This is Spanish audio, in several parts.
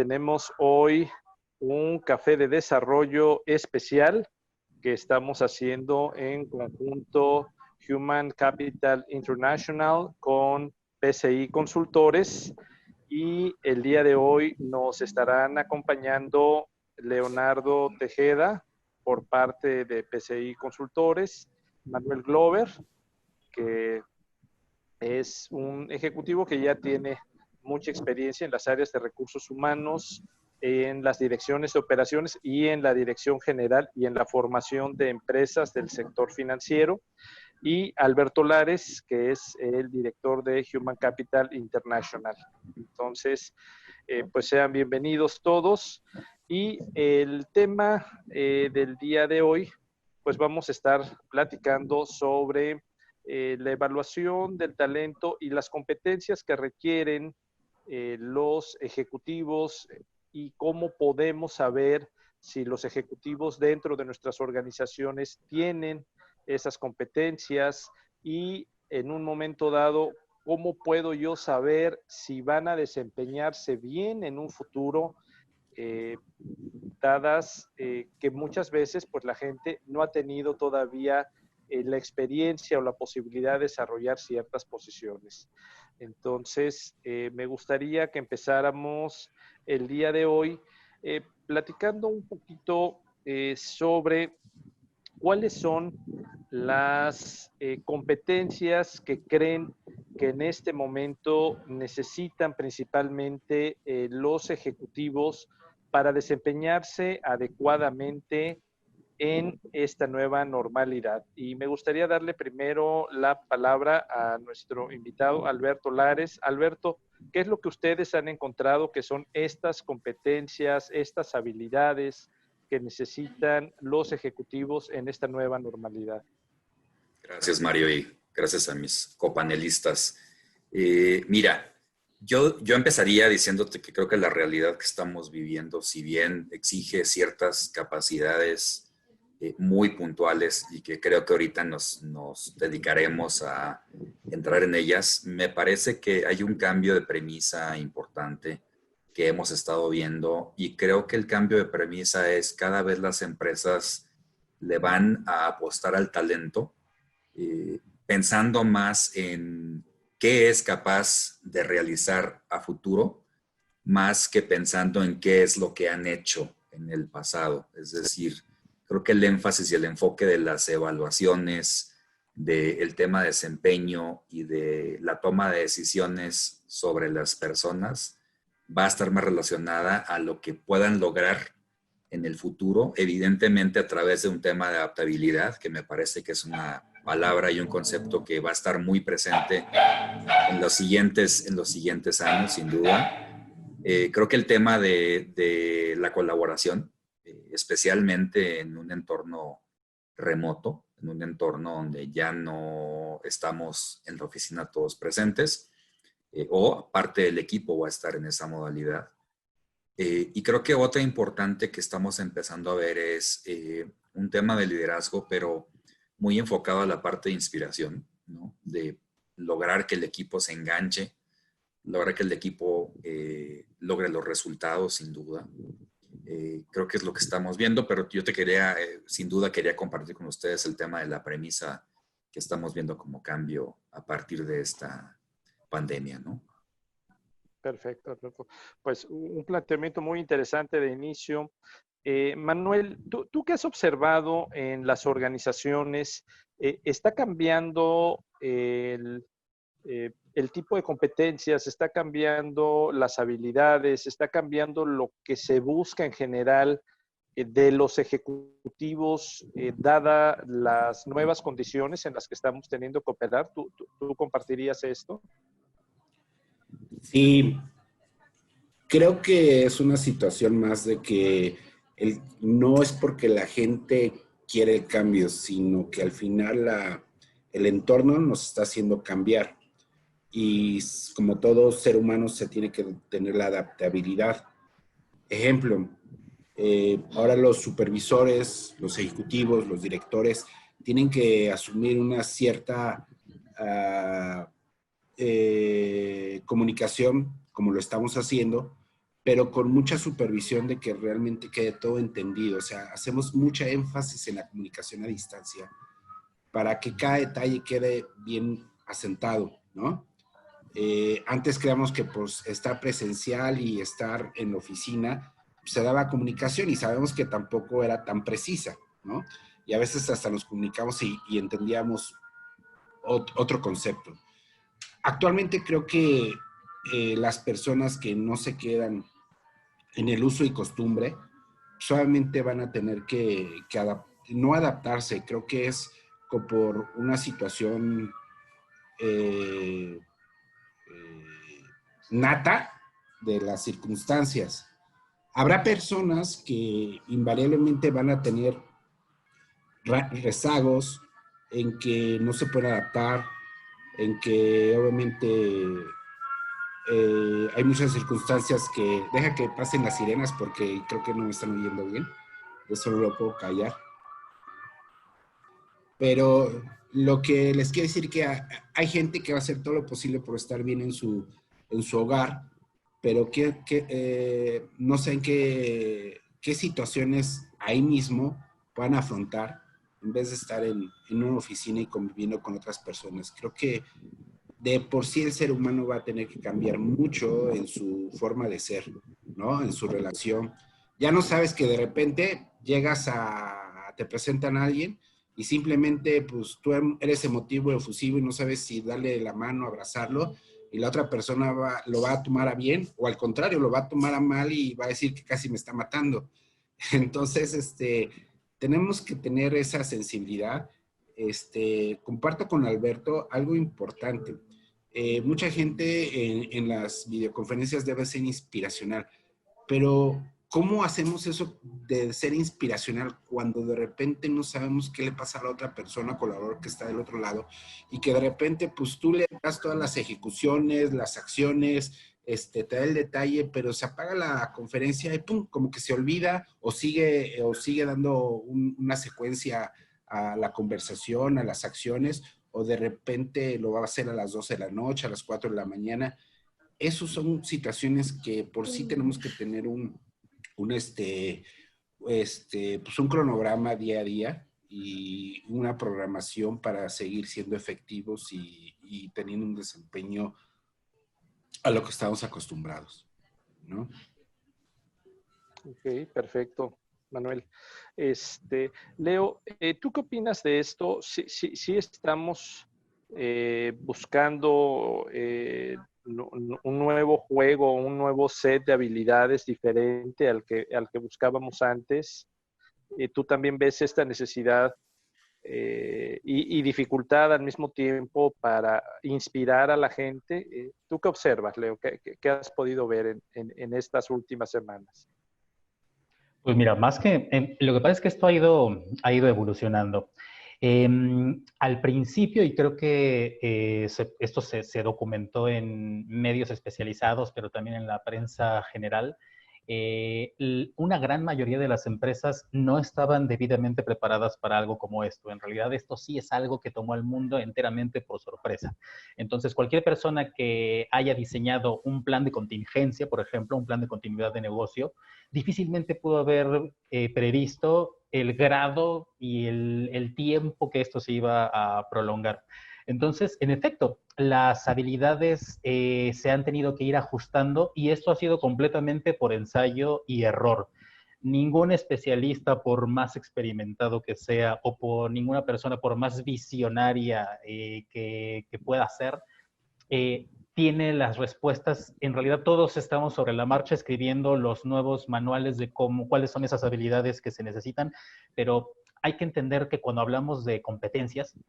tenemos hoy un café de desarrollo especial que estamos haciendo en conjunto Human Capital International con PCI Consultores, y el día de hoy nos estarán acompañando Leonardo Tejeda por parte de PCI Consultores, Manuel Glover, que es un ejecutivo que ya tiene mucha experiencia en las áreas de recursos humanos, en las direcciones de operaciones y en la dirección general y en la formación de empresas del sector financiero, y Alberto Lares, que es el director de Human Capital International. Entonces, pues sean bienvenidos todos. Y el tema del día de hoy, pues vamos a estar platicando sobre la evaluación del talento y las competencias que requieren los ejecutivos, y cómo podemos saber si los ejecutivos dentro de nuestras organizaciones tienen esas competencias, y en un momento dado, ¿cómo puedo yo saber si van a desempeñarse bien en un futuro? Dadas que muchas veces pues la gente no ha tenido todavía la experiencia o la posibilidad de desarrollar ciertas posiciones. Entonces, me gustaría que empezáramos el día de hoy platicando un poquito sobre cuáles son las competencias que creen que en este momento necesitan principalmente los ejecutivos para desempeñarse adecuadamente en esta nueva normalidad. Y me gustaría darle primero la palabra a nuestro invitado, Alberto Lares. Alberto, ¿qué es lo que ustedes han encontrado que son estas competencias, estas habilidades que necesitan los ejecutivos en esta nueva normalidad? Gracias, Mario, y gracias a mis copanelistas. Mira, yo empezaría diciéndote que creo que la realidad que estamos viviendo, si bien exige ciertas capacidades muy puntuales y que creo que ahorita nos dedicaremos a entrar en ellas, me parece que hay un cambio de premisa importante que hemos estado viendo, y creo que el cambio de premisa es cada vez las empresas le van a apostar al talento, pensando más en qué es capaz de realizar a futuro, más que pensando en qué es lo que han hecho en el pasado. Es decir, creo que el énfasis y el enfoque de las evaluaciones, del tema de desempeño y de la toma de decisiones sobre las personas va a estar más relacionada a lo que puedan lograr en el futuro, evidentemente a través de un tema de adaptabilidad, que me parece que es una palabra y un concepto que va a estar muy presente en los siguientes años, sin duda. Creo que el tema de la colaboración, especialmente en un entorno remoto, en un entorno donde ya no estamos en la oficina todos presentes, o parte del equipo va a estar en esa modalidad. Y creo que otra importante que estamos empezando a ver es un tema de liderazgo, pero muy enfocado a la parte de inspiración, ¿no? De lograr que el equipo se enganche, lograr que el equipo logre los resultados, sin duda. Creo que es lo que estamos viendo, pero yo sin duda quería compartir con ustedes el tema de la premisa que estamos viendo como cambio a partir de esta pandemia, ¿no? Perfecto, Alberto. Pues un planteamiento muy interesante de inicio. Manuel, ¿tú qué has observado en las organizaciones? ¿Está cambiando el tipo de competencias? ¿Está cambiando las habilidades? ¿Está cambiando lo que se busca en general de los ejecutivos, dada las nuevas condiciones en las que estamos teniendo que operar? ¿Tú compartirías esto? Sí, creo que es una situación más de que no es porque la gente quiere el cambio, sino que al final el entorno nos está haciendo cambiar. Y como todo ser humano se tiene que tener la adaptabilidad. Ejemplo, ahora los supervisores, los ejecutivos, los directores tienen que asumir una cierta comunicación, como lo estamos haciendo, pero con mucha supervisión de que realmente quede todo entendido. O sea, hacemos mucha énfasis en la comunicación a distancia para que cada detalle quede bien asentado, ¿no? Antes creíamos que pues estar presencial y estar en la oficina se daba comunicación y sabemos que tampoco era tan precisa, ¿no? Y a veces hasta nos comunicamos y entendíamos otro concepto. Actualmente creo que las personas que no se quedan en el uso y costumbre solamente van a tener no adaptarse, creo que es por una situación eh, nata de las circunstancias. Habrá personas que invariablemente van a tener rezagos en que no se pueden adaptar, en que obviamente hay muchas circunstancias que deja que pasen las sirenas porque creo que no me están oyendo bien. Eso no lo puedo callar. Pero lo que les quiero decir que hay gente que va a hacer todo lo posible por estar bien en su hogar, pero no sé en qué situaciones ahí mismo van a afrontar en vez de estar en una oficina y conviviendo con otras personas. Creo que de por sí el ser humano va a tener que cambiar mucho en su forma de ser, ¿no? En su relación. Ya no sabes que de repente te presentan a alguien y simplemente pues tú eres emotivo, efusivo y no sabes si darle la mano, abrazarlo y la otra persona lo va a tomar a bien o al contrario, lo va a tomar a mal y va a decir que casi me está matando. Entonces, tenemos que tener esa sensibilidad. Comparto con Alberto algo importante. Mucha gente en las videoconferencias debe ser inspiracional, pero ¿cómo hacemos eso de ser inspiracional cuando de repente no sabemos qué le pasa a la otra persona, colaborador que está del otro lado, y que de repente pues tú le das todas las ejecuciones, las acciones, te da el detalle, pero se apaga la conferencia y pum, como que se olvida o sigue dando una secuencia a la conversación, a las acciones, o de repente lo va a hacer a las 12 de la noche, a las 4 de la mañana. Esas son situaciones que por sí tenemos que tener pues un cronograma día a día y una programación para seguir siendo efectivos y teniendo un desempeño a lo que estamos acostumbrados, ¿no? Ok, perfecto, Manuel. Leo, ¿tú qué opinas de esto? Sí estamos buscando un nuevo juego, un nuevo set de habilidades diferente al que buscábamos antes. ¿Tú también ves esta necesidad y dificultad al mismo tiempo para inspirar a la gente? ¿Tú qué observas, Leo? ¿Qué has podido ver en estas últimas semanas? Pues mira, más que lo que pasa es que esto ha ido evolucionando. Al principio, y creo que esto se documentó en medios especializados, pero también en la prensa general, una gran mayoría de las empresas no estaban debidamente preparadas para algo como esto. En realidad, esto sí es algo que tomó al mundo enteramente por sorpresa. Entonces, cualquier persona que haya diseñado un plan de contingencia, por ejemplo, un plan de continuidad de negocio, difícilmente pudo haber previsto el grado y el tiempo que esto se iba a prolongar. Entonces, en efecto, las habilidades se han tenido que ir ajustando y esto ha sido completamente por ensayo y error. Ningún especialista, por más experimentado que sea, o por ninguna persona, por más visionaria que pueda ser, tiene las respuestas. En realidad todos estamos sobre la marcha escribiendo los nuevos manuales de cuáles son esas habilidades que se necesitan, pero hay que entender que cuando hablamos de competencias,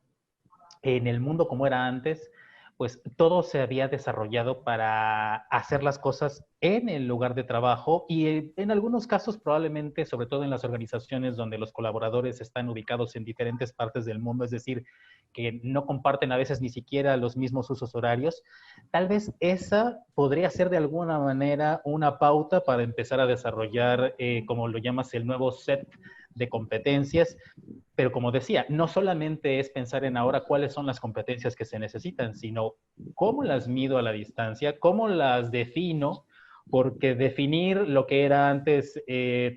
en el mundo como era antes, pues todo se había desarrollado para hacer las cosas en el lugar de trabajo y en algunos casos probablemente, sobre todo en las organizaciones donde los colaboradores están ubicados en diferentes partes del mundo, es decir, que no comparten a veces ni siquiera los mismos usos horarios, tal vez esa podría ser de alguna manera una pauta para empezar a desarrollar, como lo llamas, el nuevo set de competencias. Pero como decía, no solamente es pensar en ahora cuáles son las competencias que se necesitan, sino cómo las mido a la distancia, cómo las defino porque definir lo que era antes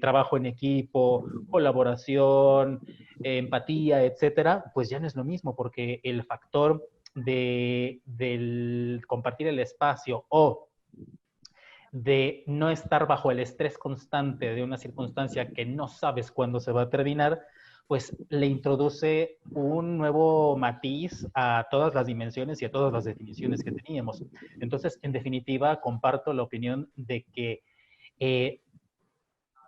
trabajo en equipo, colaboración, empatía, etcétera, pues ya no es lo mismo, porque el factor del compartir el espacio o de no estar bajo el estrés constante de una circunstancia que no sabes cuándo se va a terminar, pues le introduce un nuevo matiz a todas las dimensiones y a todas las definiciones que teníamos. Entonces, en definitiva, comparto la opinión de que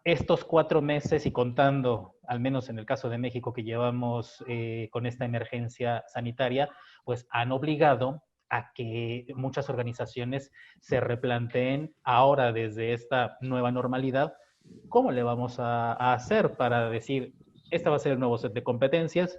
estos 4 meses y contando, al menos en el caso de México que llevamos con esta emergencia sanitaria, pues han obligado a que muchas organizaciones se replanteen ahora desde esta nueva normalidad, ¿cómo le vamos a hacer para decir, este va a ser el nuevo set de competencias,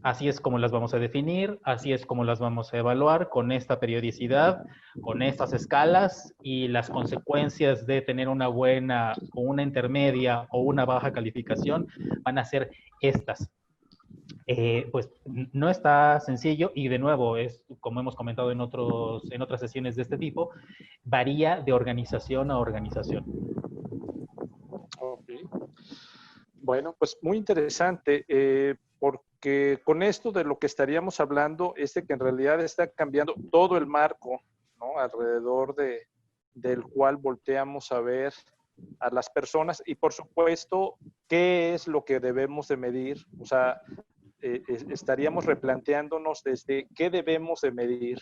así es como las vamos a definir, así es como las vamos a evaluar, con esta periodicidad, con estas escalas, y las consecuencias de tener una buena o una intermedia o una baja calificación van a ser estas? Pues no está sencillo y de nuevo, es como hemos comentado en otras sesiones de este tipo, varía de organización a organización. Ok. Bueno, pues muy interesante, porque con esto de lo que estaríamos hablando es de que en realidad está cambiando todo el marco, ¿no? Alrededor del cual volteamos a ver a las personas y, por supuesto, qué es lo que debemos de medir. O sea, estaríamos replanteándonos desde qué debemos de medir,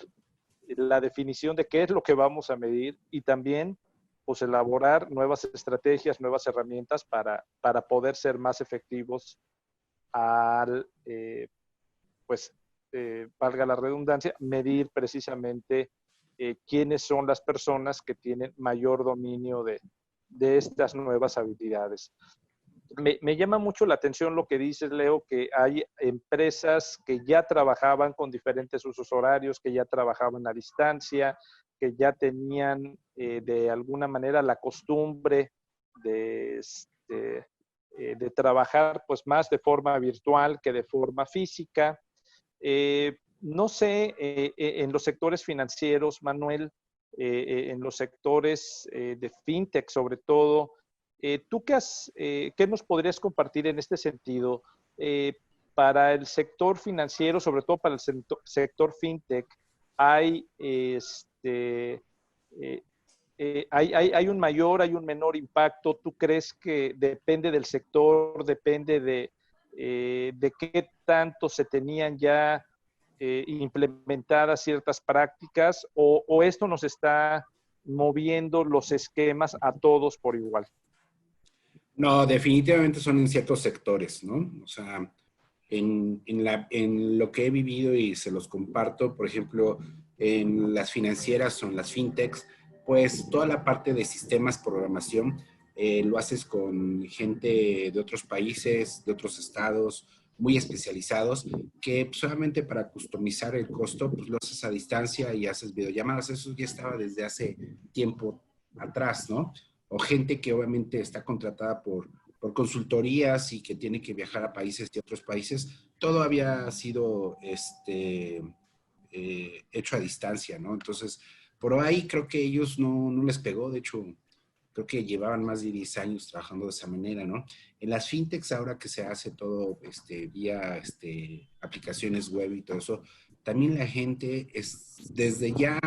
la definición de qué es lo que vamos a medir y también pues elaborar nuevas estrategias, nuevas herramientas para poder ser más efectivos al, pues, valga la redundancia, medir precisamente quiénes son las personas que tienen mayor dominio de estas nuevas habilidades. Me llama mucho la atención lo que dices, Leo, que hay empresas que ya trabajaban con diferentes usos horarios, que ya trabajaban a distancia, que ya tenían de alguna manera la costumbre de, de trabajar pues más de forma virtual que de forma física. No sé, en los sectores financieros, Manuel, en los sectores de fintech sobre todo, ¿tú qué nos podrías compartir en este sentido? Para el sector financiero, sobre todo para el sector fintech, hay, hay un mayor, hay un menor impacto. ¿Tú crees que depende del sector, depende de qué tanto se tenían ya implementadas ciertas prácticas o esto nos está moviendo los esquemas a todos por igual? No, definitivamente son en ciertos sectores, ¿no? O sea, en lo que he vivido y se los comparto, por ejemplo, en las financieras o en las fintechs, pues toda la parte de sistemas, programación, lo haces con gente de otros países, de otros estados, muy especializados, que solamente para customizar el costo, pues lo haces a distancia y haces videollamadas. Eso ya estaba desde hace tiempo atrás, ¿no? O gente que obviamente está contratada por consultorías y que tiene que viajar a países y otros países, todo había sido hecho a distancia, ¿no? Entonces, por ahí creo que ellos no les pegó, de hecho, creo que llevaban más de 10 años trabajando de esa manera, ¿no? En las fintechs, ahora que se hace todo vía aplicaciones web y todo eso, también la gente desde ya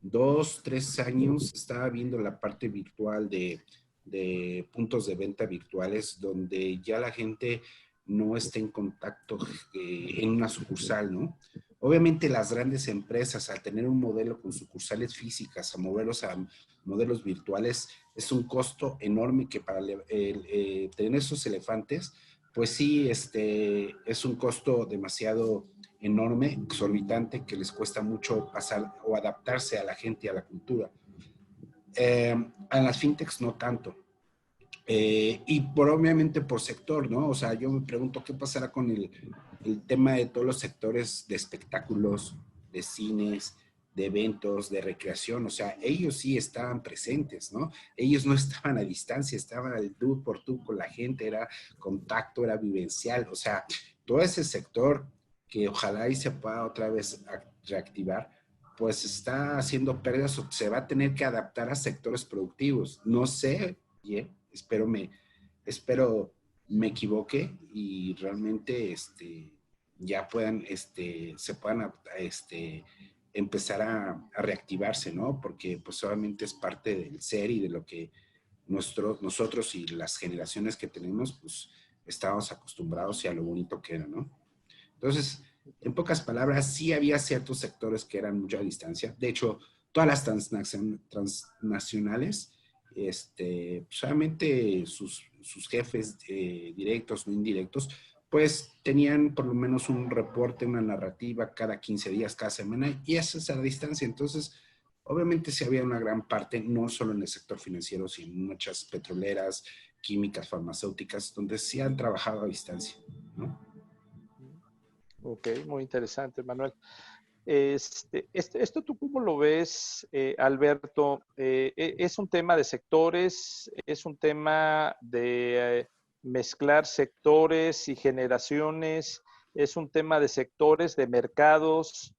2, 3 años estaba viendo la parte virtual de puntos de venta virtuales donde ya la gente no está en contacto en una sucursal, ¿no? Obviamente las grandes empresas al tener un modelo con sucursales físicas a moverlos a modelos virtuales es un costo enorme que para tener esos elefantes, pues sí, es un costo demasiado enorme, exorbitante, que les cuesta mucho pasar o adaptarse a la gente y a la cultura. En las fintechs no tanto. Y obviamente por sector, ¿no? O sea, yo me pregunto qué pasará con el tema de todos los sectores de espectáculos, de cines, de eventos, de recreación. O sea, ellos sí estaban presentes, ¿no? Ellos no estaban a distancia, estaban al tú por tú con la gente, era contacto, era vivencial. O sea, todo ese sector que ojalá y se pueda otra vez reactivar, pues está haciendo pérdidas o se va a tener que adaptar a sectores productivos. No sé, bien, espero me equivoque y realmente ya puedan, se puedan empezar a reactivarse, ¿no? Porque pues obviamente es parte del ser y de lo que nosotros y las generaciones que tenemos, pues estábamos acostumbrados y a lo bonito que era, ¿no? Entonces, en pocas palabras, sí había ciertos sectores que eran mucha distancia. De hecho, todas las transnacionales, solamente sus jefes directos o indirectos, pues tenían por lo menos un reporte, una narrativa cada 15 días, cada semana, y esa es a la distancia. Entonces, obviamente sí había una gran parte, no solo en el sector financiero, sino en muchas petroleras, químicas, farmacéuticas, donde sí han trabajado a distancia, ¿no? Ok, muy interesante, Manuel. Esto tú cómo lo ves, Alberto? ¿Es un tema de sectores? ¿Es un tema de mezclar sectores y generaciones? ¿Es un tema de sectores, de mercados?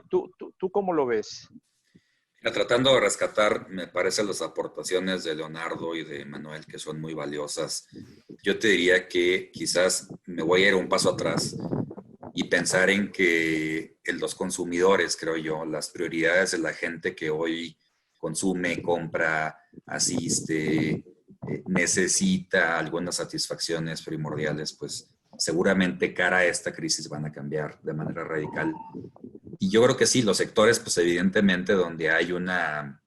¿Tú cómo lo ves? Mira, tratando de rescatar, me parecen las aportaciones de Leonardo y de Manuel que son muy valiosas. Yo te diría que quizás me voy a ir un paso atrás y pensar en que los consumidores, creo yo, las prioridades de la gente que hoy consume, compra, asiste, necesita algunas satisfacciones primordiales, pues seguramente cara a esta crisis van a cambiar de manera radical. Y yo creo que sí, los sectores, pues evidentemente donde hay una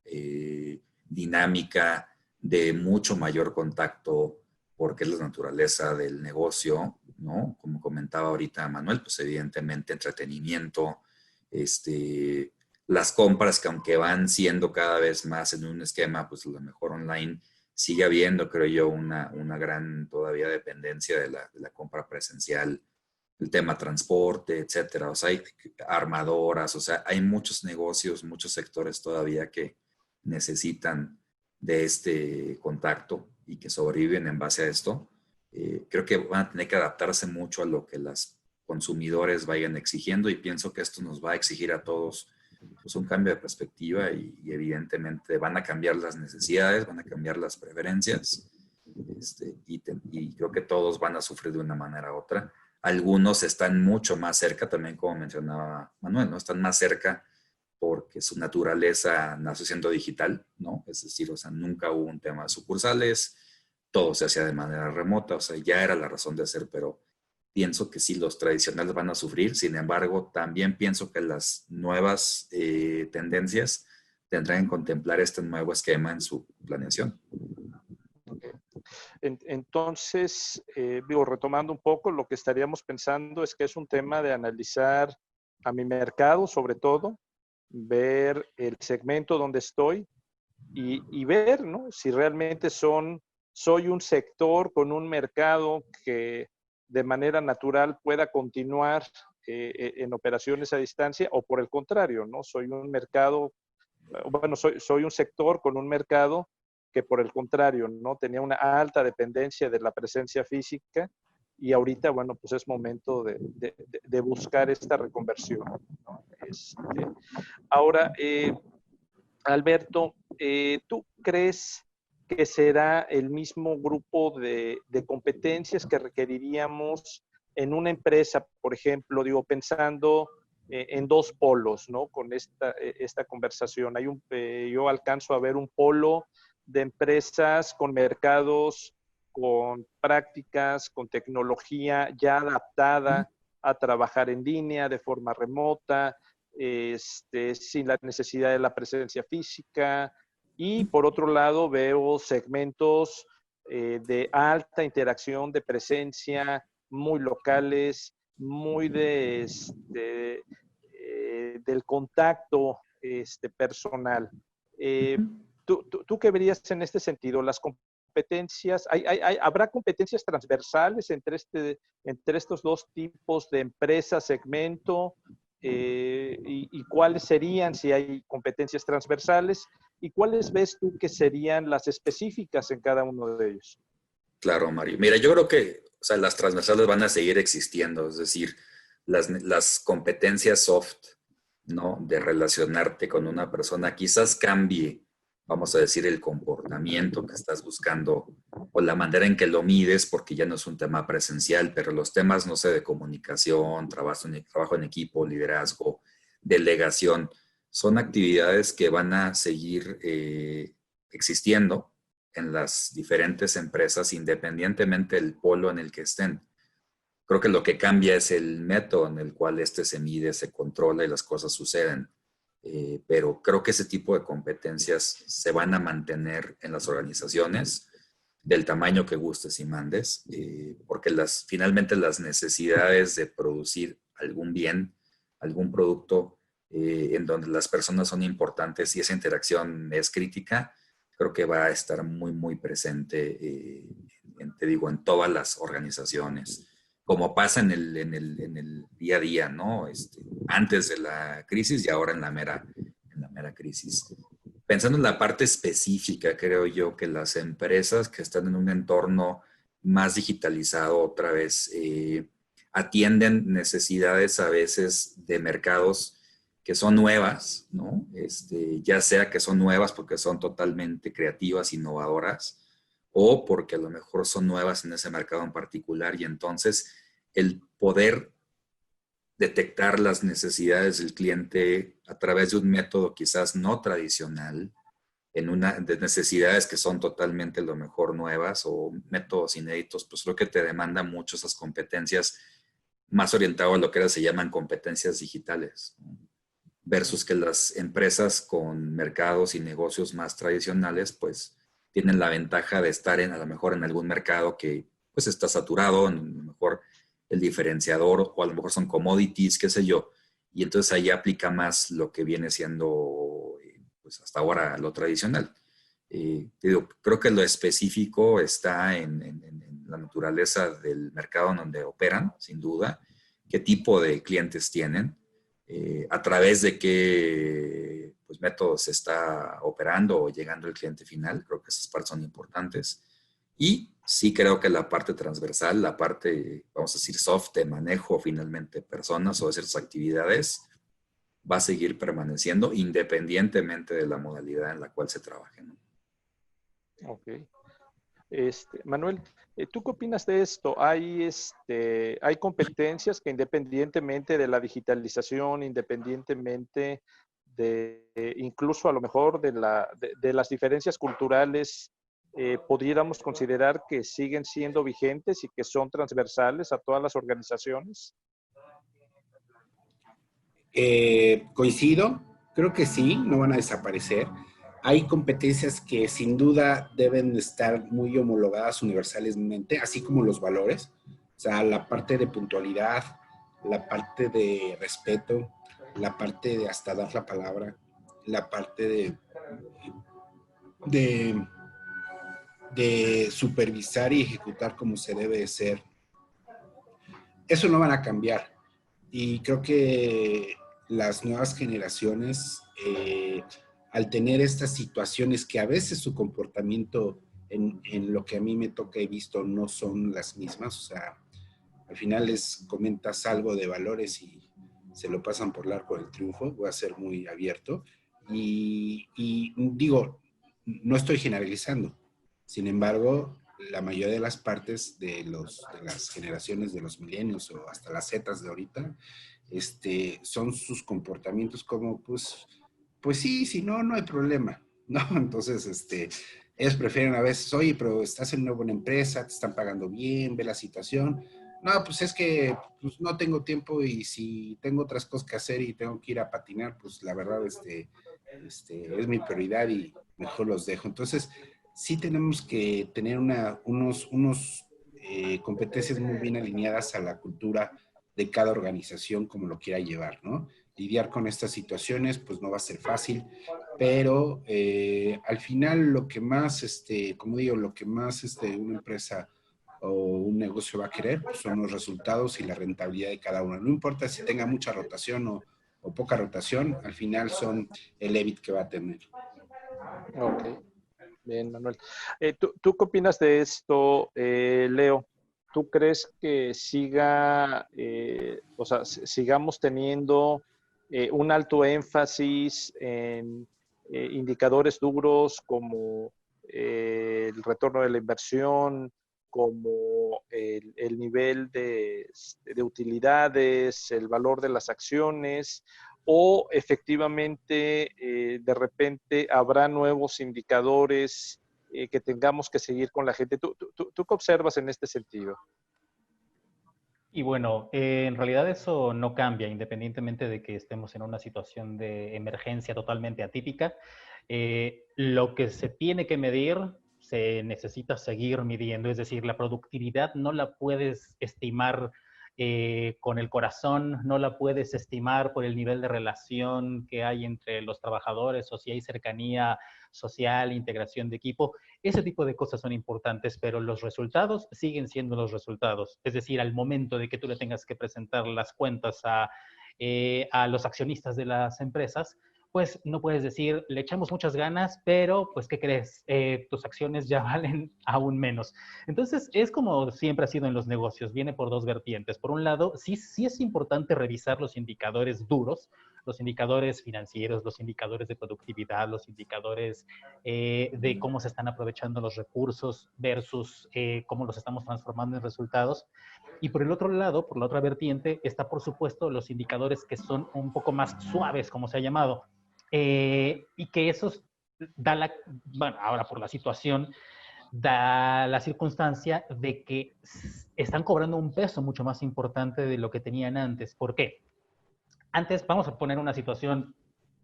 dinámica de mucho mayor contacto, porque es la naturaleza del negocio, ¿no? Como comentaba ahorita Manuel, pues evidentemente entretenimiento, las compras que aunque van siendo cada vez más en un esquema, pues a lo mejor online, sigue habiendo, creo yo, una gran todavía dependencia de la compra presencial, el tema transporte, etcétera. O sea, hay armadoras, o sea, hay muchos negocios, muchos sectores todavía que necesitan de este contacto y que sobreviven en base a esto. Creo que van a tener que adaptarse mucho a lo que los consumidores vayan exigiendo y pienso que esto nos va a exigir a todos pues, un cambio de perspectiva y evidentemente van a cambiar las necesidades, van a cambiar las preferencias y creo que todos van a sufrir de una manera u otra. Algunos están mucho más cerca, también como mencionaba Manuel, ¿no? Están más cerca porque su naturaleza nació siendo digital, ¿no? Es decir, o sea, nunca hubo un tema de sucursales, todo se hacía de manera remota, o sea, ya era la razón de ser, pero pienso que sí, los tradicionales van a sufrir, sin embargo, también pienso que las nuevas tendencias tendrán que contemplar este nuevo esquema en su planeación. Okay. Entonces, digo, retomando un poco, lo que estaríamos pensando es que es un tema de analizar a mi mercado, sobre todo, ver el segmento donde estoy y ver, ¿no? Si realmente soy un sector con un mercado que de manera natural pueda continuar en operaciones a distancia o por el contrario, ¿no? Soy un mercado, bueno, soy un sector con un mercado que por el contrario, ¿no? Tenía una alta dependencia de la presencia física y ahorita, bueno, pues es momento de buscar esta reconversión, ¿no? Ahora, Alberto, ¿tú crees que será el mismo grupo de competencias que requeriríamos en una empresa, por ejemplo, digo, pensando en dos polos, ¿no? Con esta conversación. Yo alcanzo a ver un polo de empresas con mercados, con prácticas, con tecnología ya adaptada a trabajar en línea, de forma remota, sin la necesidad de la presencia física. Y por otro lado, veo segmentos de alta interacción, de presencia, muy locales, muy del contacto personal. ¿Tú qué verías en este sentido? Las competencias, ¿habrá competencias transversales entre estos dos tipos de empresa, segmento? Y cuáles serían, si hay competencias transversales, y cuáles ves tú que serían las específicas en cada uno de ellos. Claro, Mario. Mira, yo creo que o sea, las transversales van a seguir existiendo, es decir, las competencias soft ¿no? De relacionarte con una persona, quizás cambie, vamos a decir, el comportamiento que estás buscando o la manera en que lo mides, porque ya no es un tema presencial, pero los temas, no sé, de comunicación, trabajo en equipo, liderazgo, delegación, son actividades que van a seguir existiendo en las diferentes empresas, independientemente del polo en el que estén. Creo que lo que cambia es el método en el cual este se mide, se controla y las cosas suceden. Pero creo que ese tipo de competencias se van a mantener en las organizaciones del tamaño que gustes y mandes, porque finalmente las necesidades de producir algún bien, algún producto en donde las personas son importantes y esa interacción es crítica, creo que va a estar muy, muy presente, te digo, en todas las organizaciones, como pasa en el día a día, ¿no? Antes de la crisis y ahora en la mera crisis. Pensando en la parte específica, creo yo que las empresas que están en un entorno más digitalizado otra vez atienden necesidades a veces de mercados que son nuevas, ¿no? Ya sea que son nuevas porque son totalmente creativas, innovadoras, o porque a lo mejor son nuevas en ese mercado en particular y entonces el poder detectar las necesidades del cliente a través de un método quizás no tradicional, de necesidades que son totalmente a lo mejor nuevas o métodos inéditos, pues creo que te demanda mucho esas competencias más orientado a lo que ahora se llaman competencias digitales, ¿no? Versus que las empresas con mercados y negocios más tradicionales, pues tienen la ventaja de estar a lo mejor en algún mercado que pues está saturado, a lo mejor el diferenciador o a lo mejor son commodities, qué sé yo, y entonces ahí aplica más lo que viene siendo pues hasta ahora lo tradicional. Te digo, creo que lo específico está en la naturaleza del mercado en donde operan, sin duda, qué tipo de clientes tienen, a través de qué pues, métodos se está operando o llegando el cliente final. Creo que esas partes son importantes. Y sí creo que la parte transversal, la parte, vamos a decir, soft de manejo finalmente de personas o de ciertas actividades, va a seguir permaneciendo independientemente de la modalidad en la cual se trabaje, ¿no? Ok. Manuel, ¿tú qué opinas de esto? Hay competencias que independientemente de la digitalización, independientemente de, incluso a lo mejor de las diferencias culturales, pudiéramos considerar que siguen siendo vigentes y que son transversales a todas las organizaciones. Coincido, creo que sí, no van a desaparecer. Hay competencias que sin duda deben estar muy homologadas universalmente, así como los valores. O sea, la parte de puntualidad, la parte de respeto, la parte de hasta dar la palabra, la parte de, de supervisar y ejecutar como se debe de ser. Eso no van a cambiar. Y creo que las nuevas generaciones, al tener estas situaciones que a veces su comportamiento en lo que a mí me toca he visto no son las mismas, o sea, al final les comentas algo de valores y se lo pasan por el arco del triunfo, voy a ser muy abierto, y digo, no estoy generalizando, sin embargo, la mayoría de las partes de las generaciones de los milenios o hasta las zetas de ahorita, son sus comportamientos como, pues sí, si no, no hay problema, ¿no? Entonces, ellos prefieren a veces, oye, pero estás en una buena empresa, te están pagando bien, ve la situación. No, pues es que pues, no tengo tiempo y si tengo otras cosas que hacer y tengo que ir a patinar, pues la verdad, es mi prioridad y mejor los dejo. Entonces, sí tenemos que tener unos competencias muy bien alineadas a la cultura de cada organización como lo quiera llevar, ¿no? Lidiar con estas situaciones pues no va a ser fácil, pero al final lo que más, como digo, lo que más una empresa o un negocio va a querer pues, son los resultados y la rentabilidad de cada uno. No importa si tenga mucha rotación o poca rotación, al final son el EBIT que va a tener. Ok, bien, Manuel. ¿Tú qué opinas de esto, Leo? ¿Tú crees que sigamos teniendo un alto énfasis en indicadores duros como el retorno de la inversión, como el nivel de utilidades, el valor de las acciones, o efectivamente de repente habrá nuevos indicadores que tengamos que seguir con la gente. ¿Tú qué observas en este sentido? Y bueno, en realidad eso no cambia, independientemente de que estemos en una situación de emergencia totalmente atípica. Lo que se tiene que medir, se necesita seguir midiendo, es decir, la productividad no la puedes estimar con el corazón, no la puedes estimar por el nivel de relación que hay entre los trabajadores o si hay cercanía social, integración de equipo. Ese tipo de cosas son importantes, pero los resultados siguen siendo los resultados. Es decir, al momento de que tú le tengas que presentar las cuentas a los accionistas de las empresas, pues no puedes decir, le echamos muchas ganas, pero pues, ¿qué crees? Tus acciones ya valen aún menos. Entonces, es como siempre ha sido en los negocios, viene por dos vertientes. Por un lado, sí es importante revisar los indicadores duros, los indicadores financieros, los indicadores de productividad, los indicadores de cómo se están aprovechando los recursos versus cómo los estamos transformando en resultados. Y por el otro lado, por la otra vertiente, está por supuesto los indicadores que son un poco más suaves, como se ha llamado, y que esos bueno, ahora por la situación, da la circunstancia de que están cobrando un peso mucho más importante de lo que tenían antes. ¿Por qué? Antes, vamos a poner una situación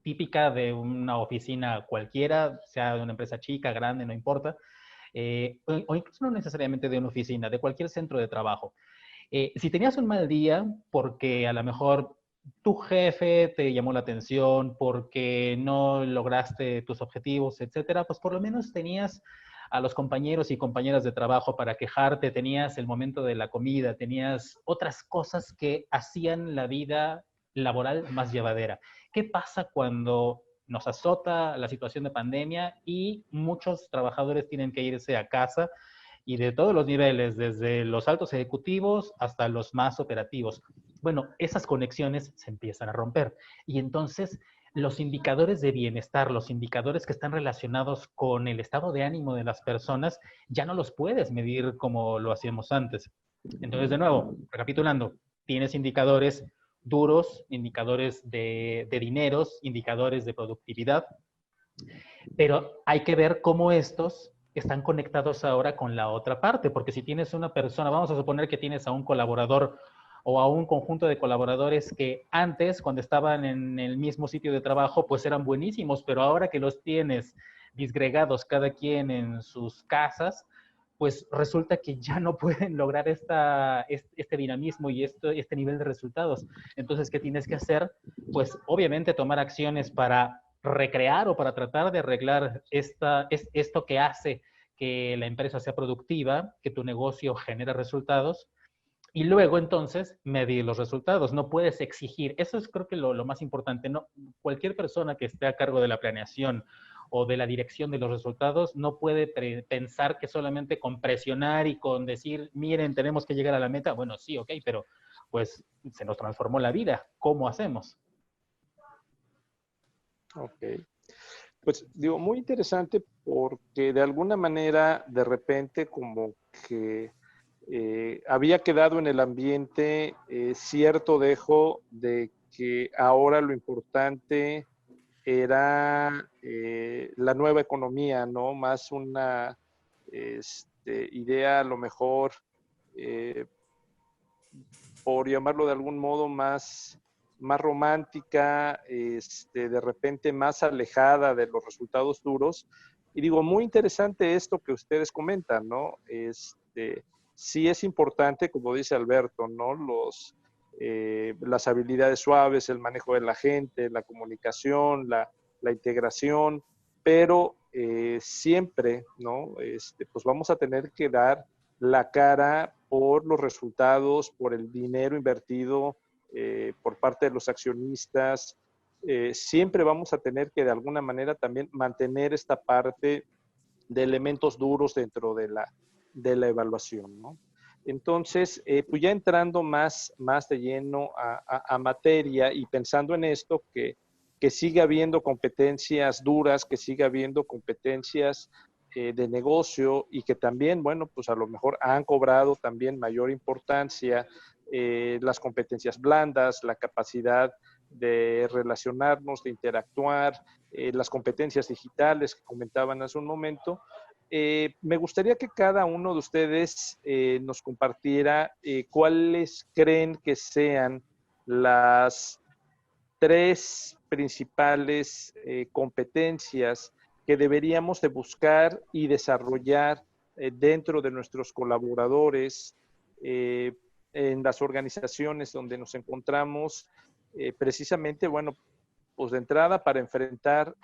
típica de una oficina cualquiera, sea de una empresa chica, grande, no importa, o incluso no necesariamente de una oficina, de cualquier centro de trabajo. Si tenías un mal día porque a lo mejor tu jefe te llamó la atención, porque no lograste tus objetivos, etcétera, pues por lo menos tenías a los compañeros y compañeras de trabajo para quejarte, tenías el momento de la comida, tenías otras cosas que hacían la vida laboral más llevadera. ¿Qué pasa cuando nos azota la situación de pandemia y muchos trabajadores tienen que irse a casa y de todos los niveles, desde los altos ejecutivos hasta los más operativos? Bueno, esas conexiones se empiezan a romper y entonces los indicadores de bienestar, los indicadores que están relacionados con el estado de ánimo de las personas, ya no los puedes medir como lo hacíamos antes. Entonces, de nuevo, recapitulando, tienes indicadores duros, indicadores de dineros, indicadores de productividad, pero hay que ver cómo estos están conectados ahora con la otra parte, porque si tienes una persona, vamos a suponer que tienes a un colaborador o a un conjunto de colaboradores que antes, cuando estaban en el mismo sitio de trabajo, pues eran buenísimos, pero ahora que los tienes disgregados cada quien en sus casas, pues resulta que ya no pueden lograr este dinamismo y este nivel de resultados. Entonces, ¿qué tienes que hacer? Pues obviamente tomar acciones para recrear o para tratar de arreglar esto que hace que la empresa sea productiva, que tu negocio genere resultados, y luego entonces medir los resultados. No puedes exigir, eso es creo que lo más importante, no, cualquier persona que esté a cargo de la planeación o de la dirección de los resultados no puede pensar que solamente con presionar y con decir, miren, tenemos que llegar a la meta. Bueno, sí, ok, pero pues se nos transformó la vida. ¿Cómo hacemos? Ok. Pues digo, muy interesante porque de alguna manera, de repente, como que había quedado en el ambiente cierto dejo de que ahora lo importante era la nueva economía, ¿no? Más una idea a lo mejor, eh, por llamarlo de algún modo, más romántica, de repente más alejada de los resultados duros. Y digo, muy interesante esto que ustedes comentan, ¿no? Sí es importante, como dice Alberto, ¿no? Las habilidades suaves, el manejo de la gente, la comunicación, la integración, pero siempre, ¿no? Pues vamos a tener que dar la cara por los resultados, por el dinero invertido por parte de los accionistas. Siempre vamos a tener que de alguna manera también mantener esta parte de elementos duros dentro de la evaluación, ¿no? Entonces, pues ya entrando más de lleno a materia y pensando en esto, que siga habiendo competencias duras, que siga habiendo competencias de negocio y que también, bueno, pues a lo mejor han cobrado también mayor importancia las competencias blandas, la capacidad de relacionarnos, de interactuar, las competencias digitales que comentaban hace un momento. Me gustaría que cada uno de ustedes nos compartiera cuáles creen que sean las 3 principales competencias que deberíamos de buscar y desarrollar dentro de nuestros colaboradores en las organizaciones donde nos encontramos, precisamente, bueno, pues de entrada para enfrentar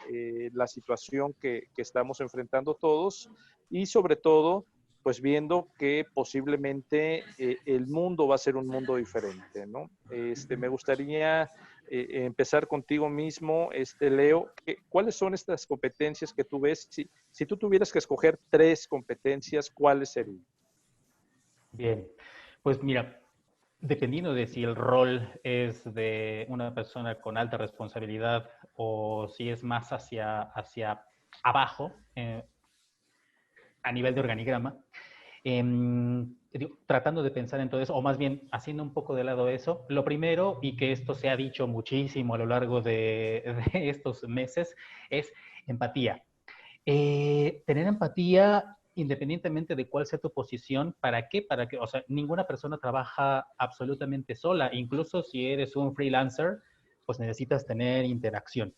la situación que estamos enfrentando todos y sobre todo, pues viendo que posiblemente el mundo va a ser un mundo diferente, ¿no? Me gustaría empezar contigo mismo, Leo. ¿Cuáles son estas competencias que tú ves? Si tú tuvieras que escoger 3 competencias, ¿cuáles serían? Bien, pues mira, dependiendo de si el rol es de una persona con alta responsabilidad o si es más hacia abajo, a nivel de organigrama, tratando de pensar en todo eso, o más bien haciendo un poco de lado eso, lo primero, y que esto se ha dicho muchísimo a lo largo de estos meses, es empatía. Tener empatía independientemente de cuál sea tu posición. ¿Para qué? Para que, o sea, ninguna persona trabaja absolutamente sola. Incluso si eres un freelancer, pues necesitas tener interacción.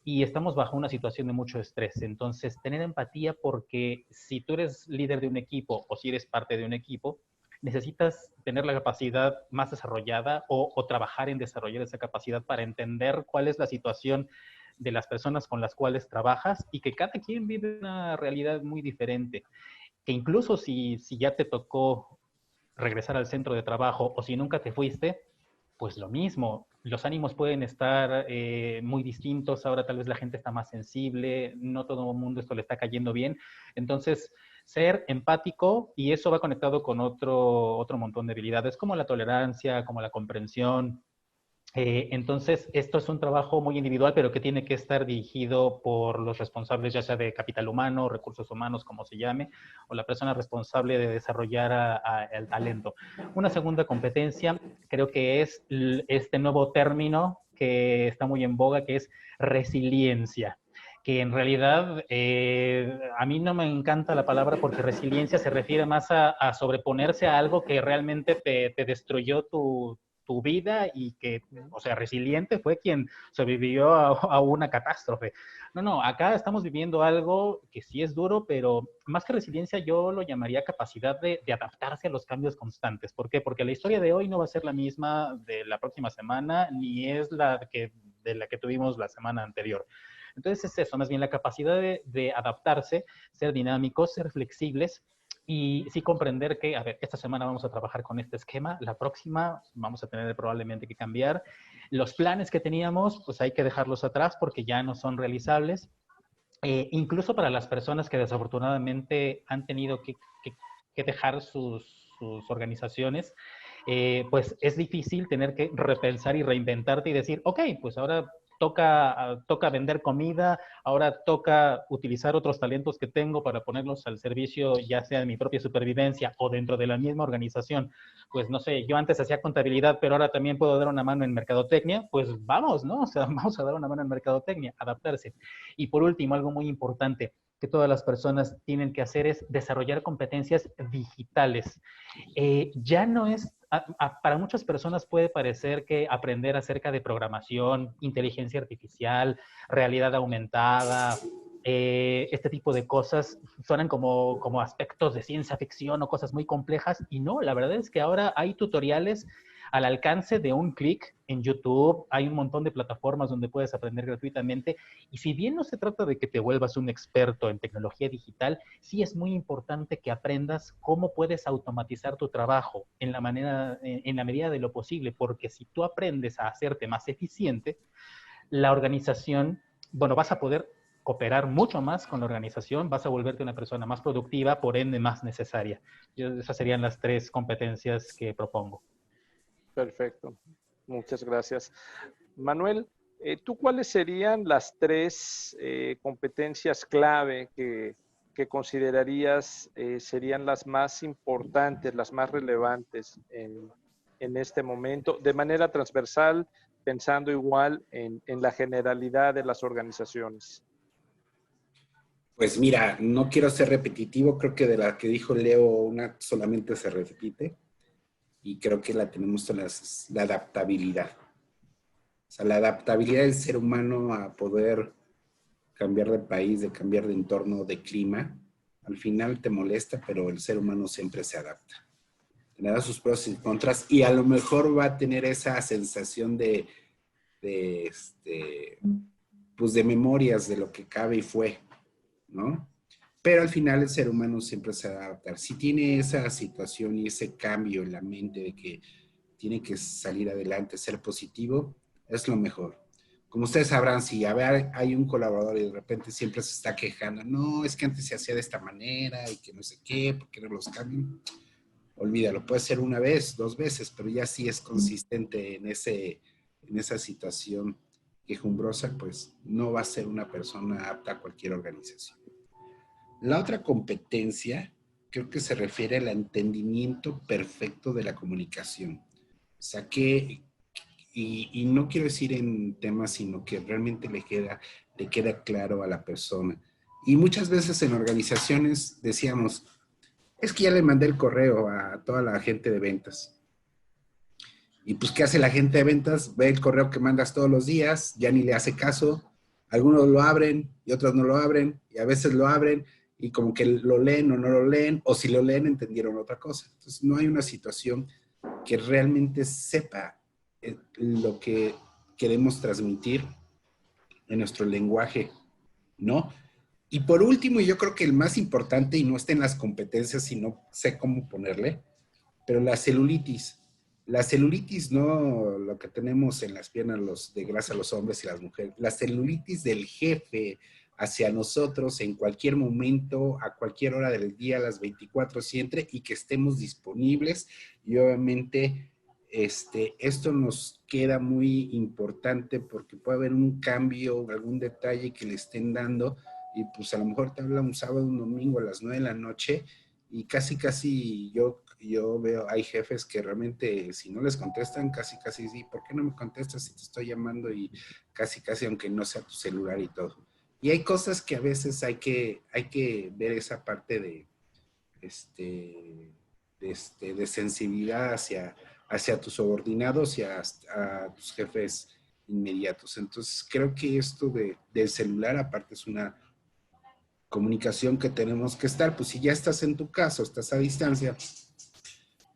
Y estamos bajo una situación de mucho estrés. Entonces, tener empatía, porque si tú eres líder de un equipo o si eres parte de un equipo, necesitas tener la capacidad más desarrollada o trabajar en desarrollar esa capacidad para entender cuál es la situación de las personas con las cuales trabajas y que cada quien vive una realidad muy diferente. Que incluso si ya te tocó regresar al centro de trabajo o si nunca te fuiste, pues lo mismo. Los ánimos pueden estar muy distintos. Ahora tal vez la gente está más sensible, no todo el mundo esto le está cayendo bien. Entonces, ser empático, y eso va conectado con otro montón de habilidades, como la tolerancia, como la comprensión. Entonces, esto es un trabajo muy individual, pero que tiene que estar dirigido por los responsables, ya sea de capital humano, recursos humanos, como se llame, o la persona responsable de desarrollar el talento. Una segunda competencia, creo que es este nuevo término que está muy en boga, que es resiliencia, que en realidad a mí no me encanta la palabra, porque resiliencia se refiere más a sobreponerse a algo que realmente te destruyó tu vida, y que, o sea, resiliente fue quien sobrevivió a una catástrofe. No, acá estamos viviendo algo que sí es duro, pero más que resiliencia yo lo llamaría capacidad de adaptarse a los cambios constantes. ¿Por qué? Porque la historia de hoy no va a ser la misma de la próxima semana, ni es de la que tuvimos la semana anterior. Entonces es eso, más bien la capacidad de adaptarse, ser dinámicos, ser flexibles, y sí comprender que, a ver, esta semana vamos a trabajar con este esquema, la próxima vamos a tener probablemente que cambiar. Los planes que teníamos, pues hay que dejarlos atrás porque ya no son realizables. Incluso para las personas que desafortunadamente han tenido que dejar sus organizaciones, pues es difícil tener que repensar y reinventarte y decir, ok, pues ahora toca vender comida, ahora toca utilizar otros talentos que tengo para ponerlos al servicio, ya sea de mi propia supervivencia o dentro de la misma organización. Pues no sé, yo antes hacía contabilidad, pero ahora también puedo dar una mano en mercadotecnia, pues vamos, ¿no? O sea, vamos a dar una mano en mercadotecnia, adaptarse. Y por último, algo muy importante que todas las personas tienen que hacer es desarrollar competencias digitales. Ya no es, para muchas personas puede parecer que aprender acerca de programación, inteligencia artificial, realidad aumentada, este tipo de cosas suenan como aspectos de ciencia ficción o cosas muy complejas, y no, la verdad es que ahora hay tutoriales al alcance de un clic en YouTube, hay un montón de plataformas donde puedes aprender gratuitamente, y si bien no se trata de que te vuelvas un experto en tecnología digital, sí es muy importante que aprendas cómo puedes automatizar tu trabajo en la medida de lo posible, porque si tú aprendes a hacerte más eficiente, la organización, bueno, vas a poder cooperar mucho más con la organización, vas a volverte una persona más productiva, por ende más necesaria. Esas serían las 3 competencias que propongo. Perfecto. Muchas gracias. Manuel, ¿tú cuáles serían las 3 competencias clave que considerarías serían las más importantes, las más relevantes en este momento, de manera transversal, pensando igual en la generalidad de las organizaciones? Pues mira, no quiero ser repetitivo, creo que de la que dijo Leo, una solamente se repite, y creo que la tenemos todas, la adaptabilidad. O sea, la adaptabilidad del ser humano a poder cambiar de país, de cambiar de entorno, de clima. Al final te molesta, pero el ser humano siempre se adapta. Tendrá sus pros y contras, y a lo mejor va a tener esa sensación pues de memorias de lo que cabe y fue, ¿no? Pero al final el ser humano siempre se va a adaptar. Si tiene esa situación y ese cambio en la mente de que tiene que salir adelante, ser positivo, es lo mejor. Como ustedes sabrán, si a ver, hay un colaborador y de repente siempre se está quejando, no, es que antes se hacía de esta manera y que no sé qué, ¿por qué no los cambian? Olvídalo, puede ser una vez, 2 veces, pero ya si es consistente en esa situación quejumbrosa, pues no va a ser una persona apta a cualquier organización. La otra competencia creo que se refiere al entendimiento perfecto de la comunicación. O sea, y no quiero decir en temas, sino que realmente le queda claro a la persona. Y muchas veces en organizaciones decíamos, es que ya le mandé el correo a toda la gente de ventas. Y pues, ¿qué hace la gente de ventas? Ve el correo que mandas todos los días, ya ni le hace caso. Algunos lo abren y otros no lo abren, y a veces lo abren y como que lo leen o no lo leen, o si lo leen entendieron otra cosa. Entonces, no hay una situación que realmente sepa lo que queremos transmitir en nuestro lenguaje, ¿no? Y por último, yo creo que el más importante, y no está en las competencias, sino sé cómo ponerle, pero la celulitis. La celulitis, no lo que tenemos en las piernas de grasa los hombres y las mujeres. La celulitis del jefe hacia nosotros en cualquier momento, a cualquier hora del día, a las 24 siempre, y que estemos disponibles. Y obviamente esto nos queda muy importante porque puede haber un cambio, algún detalle que le estén dando, y pues a lo mejor te habla un sábado, un domingo a las 9 de la noche, y casi yo veo, hay jefes que realmente si no les contestan, casi sí, ¿por qué no me contestas si te estoy llamando? Y casi aunque no sea tu celular y todo. Y hay cosas que a veces hay que ver esa parte de sensibilidad hacia tus subordinados y a tus jefes inmediatos. Entonces creo que esto del celular aparte es una comunicación que tenemos que estar, pues si ya estás en tu casa, estás a distancia,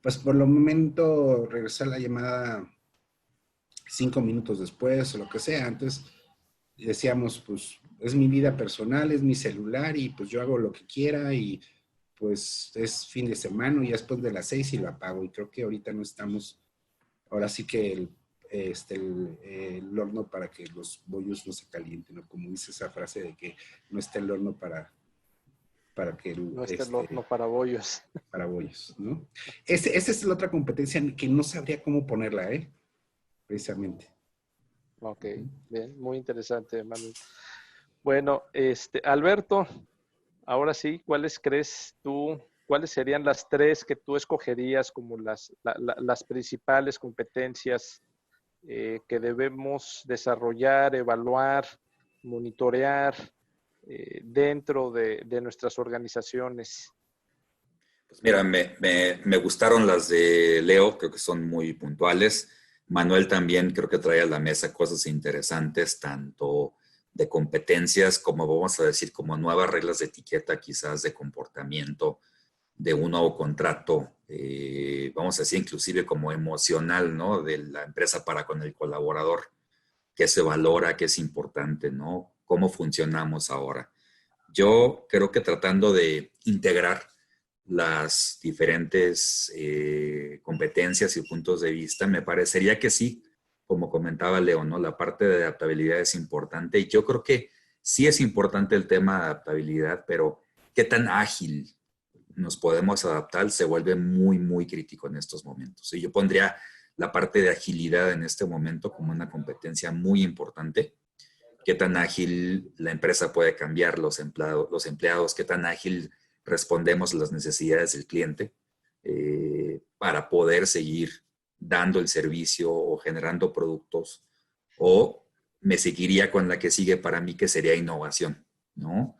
pues por lo momento regresar la llamada 5 minutos después o lo que sea. Antes decíamos, pues es mi vida personal, es mi celular y pues yo hago lo que quiera y pues es fin de semana y después de las 6 y lo apago. Y creo que ahorita no estamos, ahora sí que el horno para que los bollos no se calienten, ¿no? Como dice esa frase de que no está el horno para que no está el horno para bollos. Para bollos, ¿no? Esa es la otra competencia que no sabría cómo ponerla, precisamente. Ok, bien, muy interesante, Manuel. Bueno, Alberto, ahora sí, ¿cuáles serían las 3 que tú escogerías como las principales competencias que debemos desarrollar, evaluar, monitorear dentro de nuestras organizaciones? Pues mira, me gustaron las de Leo, creo que son muy puntuales. Manuel también creo que trae a la mesa cosas interesantes, tanto de competencias como vamos a decir, como nuevas reglas de etiqueta, quizás de comportamiento, de un nuevo contrato, vamos a decir, inclusive como emocional, ¿no? De la empresa para con el colaborador, qué se valora, qué es importante, ¿no? Cómo funcionamos ahora. Yo creo que tratando de integrar las diferentes competencias y puntos de vista, me parecería que sí, como comentaba Leo, ¿no? La parte de adaptabilidad es importante y yo creo que sí es importante el tema de adaptabilidad, pero qué tan ágil nos podemos adaptar se vuelve muy, muy crítico en estos momentos. Y yo pondría la parte de agilidad en este momento como una competencia muy importante. Qué tan ágil la empresa puede cambiar los empleados, qué tan ágil respondemos a las necesidades del cliente para poder seguir dando el servicio o generando productos, o me seguiría con la que sigue para mí, que sería innovación, ¿no?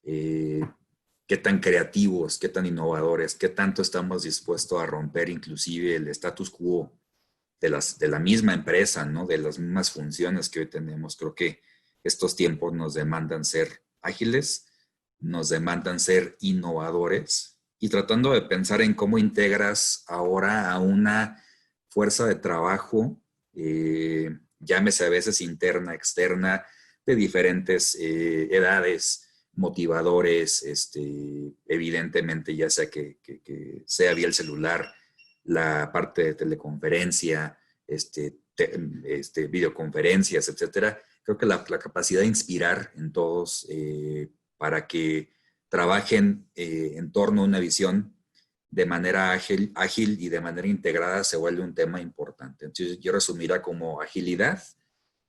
Qué tan creativos, qué tan innovadores, qué tanto estamos dispuestos a romper inclusive el status quo de la misma empresa, ¿no? De las mismas funciones que hoy tenemos. Creo que estos tiempos nos demandan ser ágiles, nos demandan ser innovadores y tratando de pensar en cómo integras ahora a una fuerza de trabajo, llámese a veces interna, externa, de diferentes edades, motivadores, evidentemente ya sea que sea vía el celular, la parte de teleconferencia, videoconferencias, etcétera. Creo que la capacidad de inspirar en todos para que trabajen en torno a una visión de manera ágil y de manera integrada se vuelve un tema importante. Entonces yo resumiría como agilidad,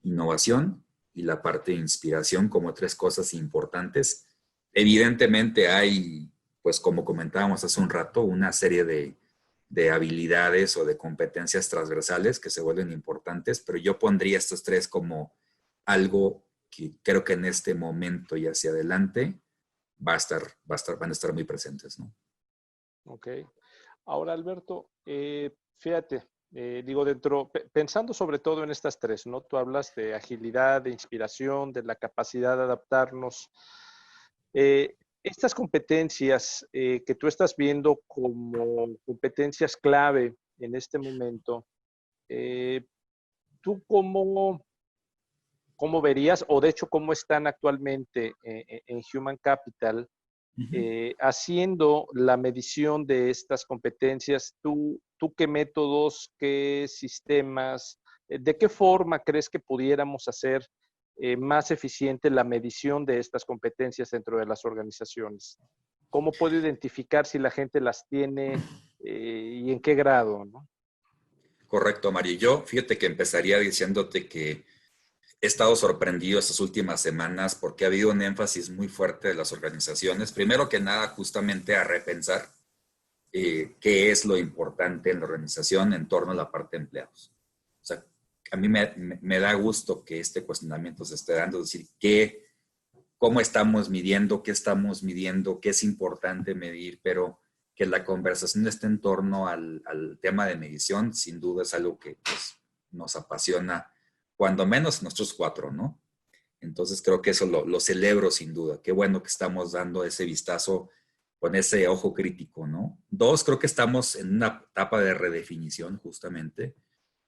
innovación y la parte de inspiración como tres cosas importantes. Evidentemente hay, pues como comentábamos hace un rato, una serie de habilidades o de competencias transversales que se vuelven importantes, pero yo pondría estas tres como algo que creo que en este momento y hacia adelante van a estar muy presentes, ¿no? Ok. Ahora, Alberto, fíjate, digo, pensando sobre todo en estas tres, ¿no? Tú hablas de agilidad, de inspiración, de la capacidad de adaptarnos. Estas competencias que tú estás viendo como competencias clave en este momento, ¿tú cómo verías, o de hecho, cómo están actualmente en Human Capital? Haciendo la medición de estas competencias, ¿tú qué métodos, qué sistemas, de qué forma crees que pudiéramos hacer más eficiente la medición de estas competencias dentro de las organizaciones? ¿Cómo puedo identificar si la gente las tiene y en qué grado, ¿no? Correcto, Mario. Yo, fíjate que empezaría diciéndote que he estado sorprendido estas últimas semanas porque ha habido un énfasis muy fuerte de las organizaciones. Primero que nada, justamente a repensar qué es lo importante en la organización en torno a la parte de empleados. O sea, a mí me da gusto que este cuestionamiento se esté dando, es decir, cómo estamos midiendo, qué es importante medir, pero que la conversación esté en torno al tema de medición, sin duda es algo que pues, nos apasiona, cuando menos nosotros cuatro, ¿no? Entonces creo que eso lo celebro sin duda. Qué bueno que estamos dando ese vistazo con ese ojo crítico, ¿no? Dos, creo que estamos en una etapa de redefinición justamente.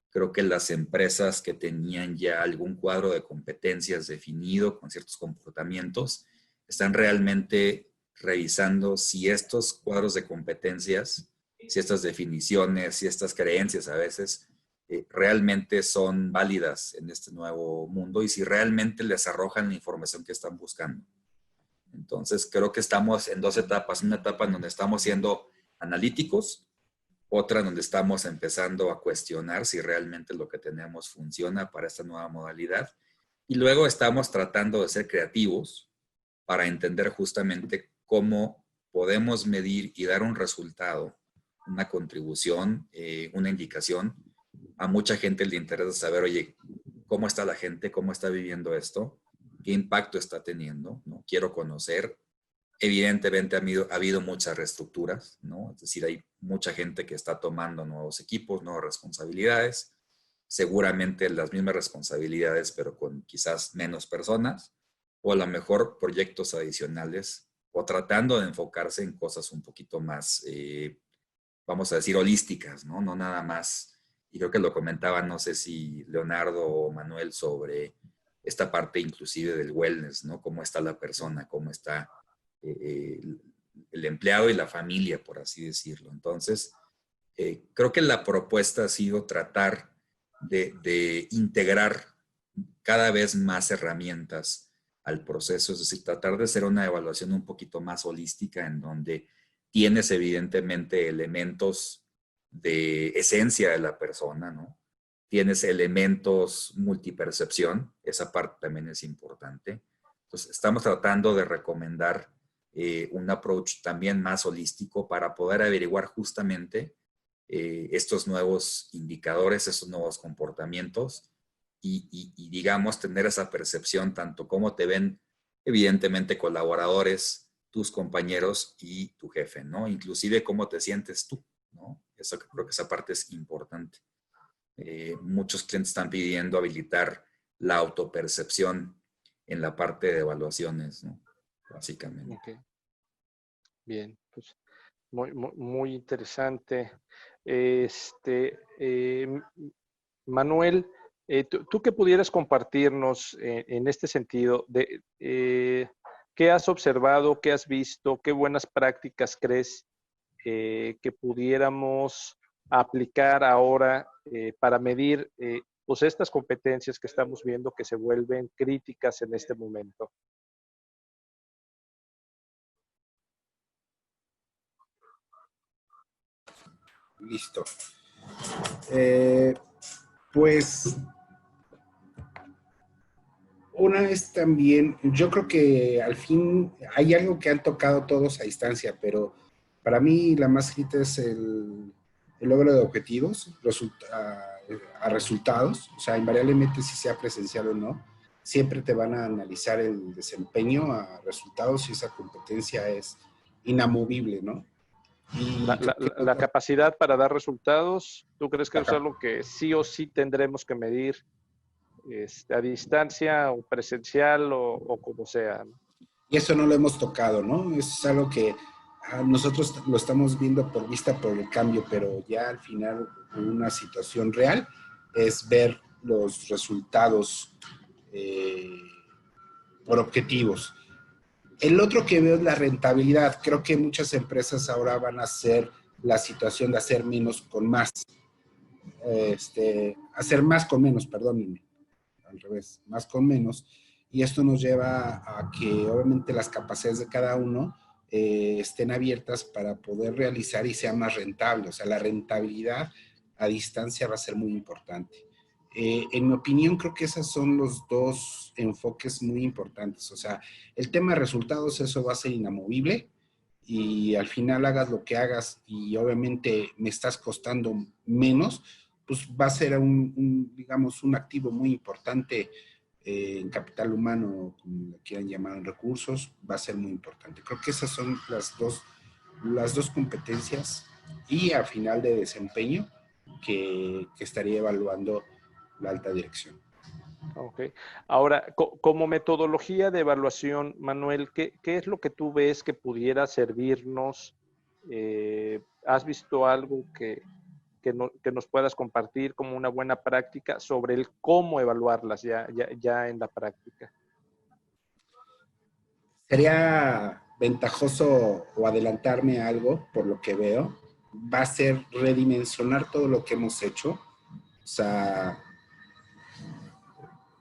Creo que las empresas que tenían ya algún cuadro de competencias definido con ciertos comportamientos están realmente revisando si estos cuadros de competencias, si estas definiciones, si estas creencias a veces realmente son válidas en este nuevo mundo y si realmente les arrojan la información que están buscando. Entonces, creo que estamos en dos etapas. Una etapa en donde estamos siendo analíticos, otra en donde estamos empezando a cuestionar si realmente lo que tenemos funciona para esta nueva modalidad. Y luego estamos tratando de ser creativos para entender justamente cómo podemos medir y dar un resultado, una contribución, una indicación. A mucha gente le interesa saber, oye, ¿cómo está la gente? ¿Cómo está viviendo esto? ¿Qué impacto está teniendo? ¿No? Quiero conocer. Evidentemente ha habido muchas reestructuras, ¿no? Es decir, hay mucha gente que está tomando nuevos equipos, nuevas responsabilidades, seguramente las mismas responsabilidades, pero con quizás menos personas, o a lo mejor proyectos adicionales, o tratando de enfocarse en cosas un poquito más, vamos a decir, holísticas, ¿no? No nada más. Y creo que lo comentaba, no sé si Leonardo o Manuel, sobre esta parte inclusive del wellness, ¿no? Cómo está la persona, cómo está el empleado y la familia, por así decirlo. Entonces, creo que la propuesta ha sido tratar de integrar cada vez más herramientas al proceso, es decir, tratar de hacer una evaluación un poquito más holística en donde tienes evidentemente elementos de esencia de la persona, ¿no? Tienes elementos multipercepción, esa parte también es importante. Entonces, estamos tratando de recomendar un approach también más holístico para poder averiguar justamente estos nuevos indicadores, estos nuevos comportamientos y, digamos, tener esa percepción tanto como te ven, evidentemente, colaboradores, tus compañeros y tu jefe, ¿no? Inclusive cómo te sientes tú, ¿no? Eso creo que esa parte es importante. Muchos clientes están pidiendo habilitar la autopercepción en la parte de evaluaciones, ¿no? Básicamente. Okay. Bien, pues muy interesante. Manuel, ¿tú qué pudieras compartirnos en este sentido de qué has observado, qué has visto, qué buenas prácticas crees que pudiéramos aplicar ahora para medir pues estas competencias que estamos viendo que se vuelven críticas en este momento? Listo. Pues una es también, yo creo que al fin hay algo que han tocado todos a distancia, pero para mí la más crítica es el logro de objetivos a resultados, o sea, invariablemente si sea presencial o no, siempre te van a analizar el desempeño a resultados y esa competencia es inamovible, ¿no? Y La capacidad para dar resultados, ¿tú crees que es algo que sí o sí tendremos que medir a distancia o presencial o como sea? Y eso no lo hemos tocado, ¿no? Eso es algo que nosotros lo estamos viendo por vista por el cambio, pero ya al final una situación real es ver los resultados por objetivos. El otro que veo es la rentabilidad. Creo que muchas empresas ahora van a hacer la situación de hacer menos con más. Hacer más con menos, perdónenme. Al revés, más con menos. Y esto nos lleva a que obviamente las capacidades de cada uno estén abiertas para poder realizar y sea más rentable. O sea, la rentabilidad a distancia va a ser muy importante. En mi opinión, creo que esos son los dos enfoques muy importantes. O sea, el tema de resultados, eso va a ser inamovible y al final hagas lo que hagas y obviamente me estás costando menos, pues va a ser digamos, un activo muy importante en capital humano, como le quieran llamar, en recursos, va a ser muy importante. Creo que esas son las dos competencias y al final de desempeño que estaría evaluando la alta dirección. Ok. Ahora, como metodología de evaluación, Manuel, ¿qué es lo que tú ves que pudiera servirnos? ¿Has visto algo que nos puedas compartir como una buena práctica sobre el cómo evaluarlas ya en la práctica? Sería ventajoso o adelantarme a algo, por lo que veo, va a ser redimensionar todo lo que hemos hecho. O sea,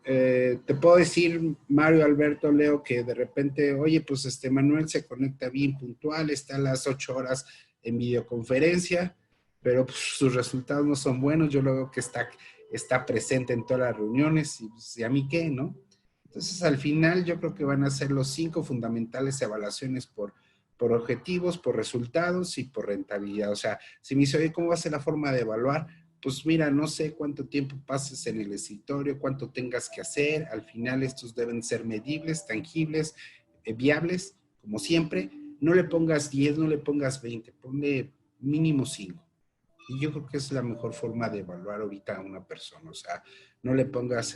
te puedo decir, Mario, Alberto, Leo, que de repente, oye, pues Manuel se conecta bien puntual, está a las 8 horas en videoconferencia, pero pues, sus resultados no son buenos, yo lo veo que está presente en todas las reuniones, y pues, ¿y a mí qué, no? Entonces, al final, yo creo que van a ser los 5 fundamentales evaluaciones por objetivos, por resultados y por rentabilidad. O sea, si me dice, oye, ¿cómo va a ser la forma de evaluar? Pues mira, no sé cuánto tiempo pases en el escritorio, cuánto tengas que hacer. Al final estos deben ser medibles, tangibles, viables, como siempre. No le pongas 10, no le pongas 20, ponle mínimo 5. Y yo creo que es la mejor forma de evaluar ahorita a una persona. O sea, no le pongas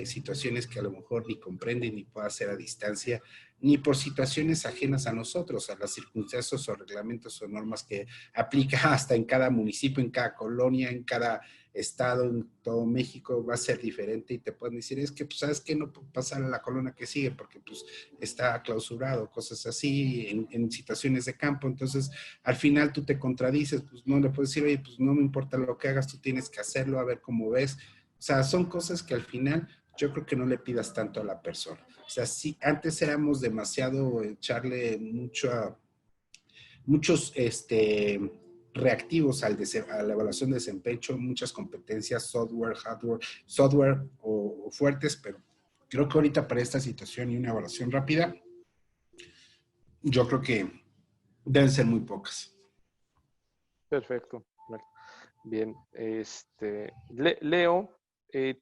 situaciones que a lo mejor ni comprende ni pueda hacer a distancia, ni por situaciones ajenas a nosotros, a las circunstancias o reglamentos o normas que aplica hasta en cada municipio, en cada colonia, en cada estado, en todo México va a ser diferente y te pueden decir, es que, pues, ¿sabes qué? No puedo pasar a la colonia que sigue porque, pues, está clausurado, cosas así, en situaciones de campo. Entonces, al final tú te contradices, pues, no le puedes decir, oye, pues, no me importa lo que hagas, tú tienes que hacerlo, a ver cómo ves. O sea, son cosas que al final yo creo que no le pidas tanto a la persona. O sea, sí, antes éramos demasiado echarle muchos reactivos a la evaluación de desempeño, muchas competencias, software, hardware, software o fuertes, pero creo que ahorita para esta situación y una evaluación rápida, yo creo que deben ser muy pocas. Perfecto. Bien, Leo,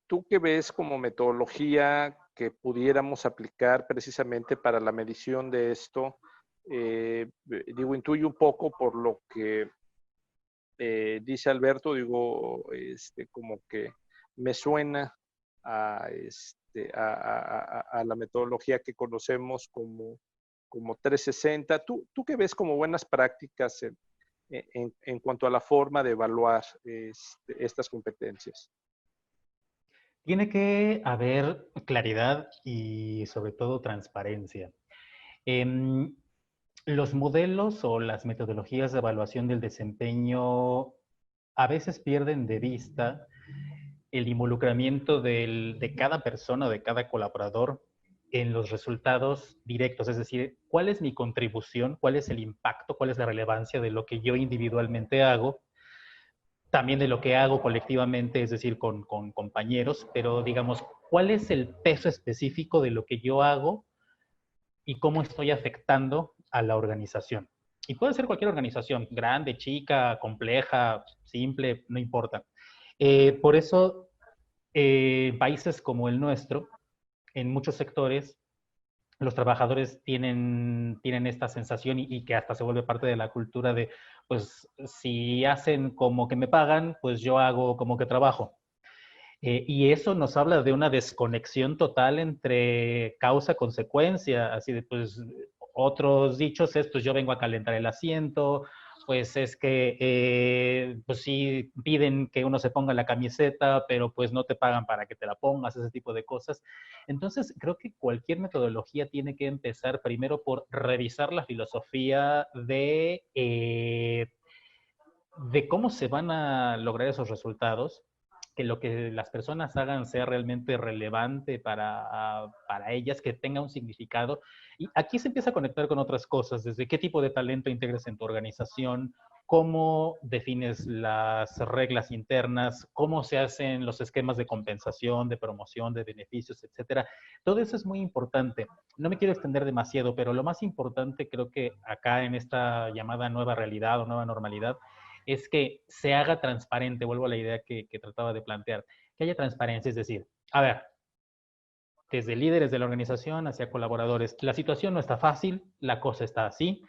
¿tú qué ves como metodología que pudiéramos aplicar precisamente para la medición de esto? Digo, intuyo un poco por lo que dice Alberto, digo, como que me suena a, a la metodología que conocemos como 360. ¿Tú qué ves como buenas prácticas en cuanto a la forma de evaluar estas competencias? Tiene que haber claridad y sobre todo transparencia. Los modelos o las metodologías de evaluación del desempeño a veces pierden de vista el involucramiento de cada persona, de cada colaborador en los resultados directos, es decir, cuál es mi contribución, cuál es el impacto, cuál es la relevancia de lo que yo individualmente hago, también de lo que hago colectivamente, es decir, con compañeros, pero digamos, cuál es el peso específico de lo que yo hago y cómo estoy afectando a la organización. Y puede ser cualquier organización, grande, chica, compleja, simple, no importa. Por eso, países como el nuestro, en muchos sectores, los trabajadores tienen esta sensación y que hasta se vuelve parte de la cultura de, pues, si hacen como que me pagan, pues yo hago como que trabajo. Y eso nos habla de una desconexión total entre causa-consecuencia, así de, pues, otros dichos es, pues yo vengo a calentar el asiento, pues es que, pues sí, piden que uno se ponga la camiseta, pero pues no te pagan para que te la pongas, ese tipo de cosas. Entonces, creo que cualquier metodología tiene que empezar primero por revisar la filosofía de cómo se van a lograr esos resultados, que lo que las personas hagan sea realmente relevante para ellas, que tenga un significado. Y aquí se empieza a conectar con otras cosas, desde qué tipo de talento integras en tu organización, cómo defines las reglas internas, cómo se hacen los esquemas de compensación, de promoción, de beneficios, etcétera. Todo eso es muy importante. No me quiero extender demasiado, pero lo más importante creo que acá en esta llamada nueva realidad o nueva normalidad es que se haga transparente, vuelvo a la idea que trataba de plantear, que haya transparencia, es decir, a ver, desde líderes de la organización hacia colaboradores, la situación no está fácil, la cosa está así,